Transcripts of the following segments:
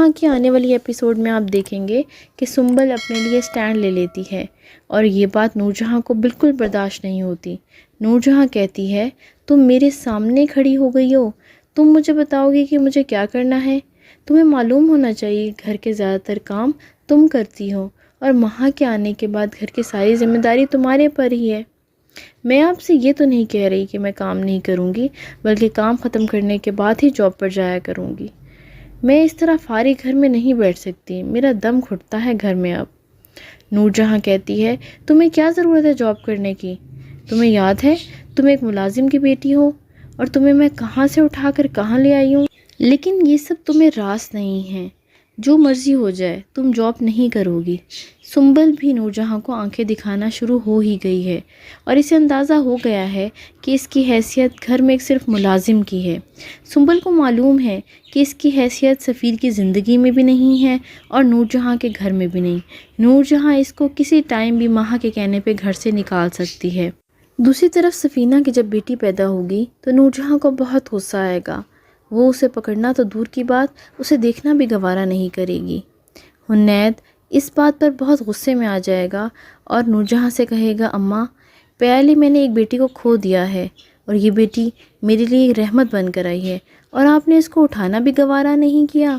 جہاں کی آنے والی ایپیسوڈ میں آپ دیکھیں گے کہ سنبل اپنے لیے سٹینڈ لے لیتی ہے اور یہ بات نور جہاں کو بالکل برداشت نہیں ہوتی۔ نور جہاں کہتی ہے تم میرے سامنے کھڑی ہو گئی ہو، تم مجھے بتاؤ گی کہ مجھے کیا کرنا ہے؟ تمہیں معلوم ہونا چاہیے گھر کے زیادہ تر کام تم کرتی ہو اور ماں کے آنے کے بعد گھر کی ساری ذمہ داری تمہارے پر ہی ہے۔ میں آپ سے یہ تو نہیں کہہ رہی کہ میں کام نہیں کروں گی، بلکہ کام ختم کرنے کے بعد ہی جاب پر جایا کروں گی۔ میں اس طرح فارغ گھر میں نہیں بیٹھ سکتی، میرا دم گھٹتا ہے گھر میں اب۔ نور جہاں کہتی ہے تمہیں کیا ضرورت ہے جاب کرنے کی؟ تمہیں یاد ہے تم ایک ملازم کی بیٹی ہو اور تمہیں میں کہاں سے اٹھا کر کہاں لے آئی ہوں؟ لیکن یہ سب تمہیں راس نہیں ہے، جو مرضی ہو جائے تم جاب نہیں کرو گی۔ سنبل بھی نور جہاں کو آنکھیں دکھانا شروع ہو ہی گئی ہے اور اسے اندازہ ہو گیا ہے کہ اس کی حیثیت گھر میں ایک صرف ملازم کی ہے۔ سنبل کو معلوم ہے کہ اس کی حیثیت سفیر کی زندگی میں بھی نہیں ہے اور نور جہاں کے گھر میں بھی نہیں۔ نور جہاں اس کو کسی ٹائم بھی ماں کے کہنے پہ گھر سے نکال سکتی ہے۔ دوسری طرف سفینہ کی جب بیٹی پیدا ہوگی تو نور جہاں کو بہت غصہ آئے گا۔ وہ اسے پکڑنا تو دور کی بات، اسے دیکھنا بھی گوارا نہیں کرے گی۔ حنید اس بات پر بہت غصے میں آ جائے گا اور نور جہاں سے کہے گا اماں پہلے میں نے ایک بیٹی کو کھو دیا ہے اور یہ بیٹی میرے لیے ایک رحمت بن کر آئی ہے اور آپ نے اس کو اٹھانا بھی گوارا نہیں کیا۔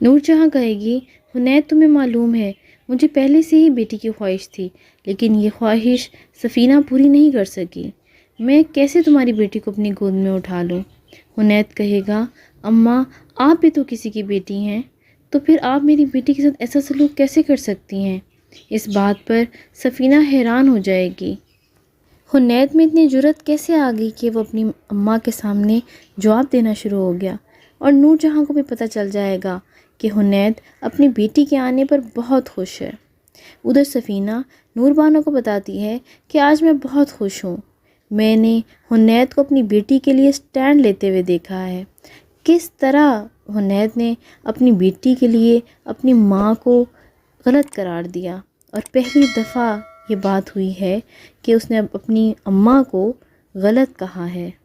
نور جہاں کہے گی حنید تمہیں معلوم ہے مجھے پہلے سے ہی بیٹی کی خواہش تھی، لیکن یہ خواہش سفینہ پوری نہیں کر سکی، میں کیسے تمہاری بیٹی کو اپنی گود میں اٹھا لوں؟ حنید کہے گا اماں آپ بھی تو کسی کی بیٹی ہیں، تو پھر آپ میری بیٹی کے ساتھ ایسا سلوک کیسے کر سکتی ہیں؟ اس بات پر سفینہ حیران ہو جائے گی۔ حنید میں اتنی جرأت کیسے آ گئی کہ وہ اپنی اماں کے سامنے جواب دینا شروع ہو گیا، اور نور جہاں کو بھی پتہ چل جائے گا کہ حنید اپنی بیٹی کے آنے پر بہت خوش ہے۔ ادھر سفینہ نور بانو کو بتاتی ہے کہ آج میں بہت خوش ہوں، میں نے حنید کو اپنی بیٹی کے لیے سٹینڈ لیتے ہوئے دیکھا ہے۔ کس طرح حنید نے اپنی بیٹی کے لیے اپنی ماں کو غلط قرار دیا، اور پہلی دفعہ یہ بات ہوئی ہے کہ اس نے اپنی اماں کو غلط کہا ہے۔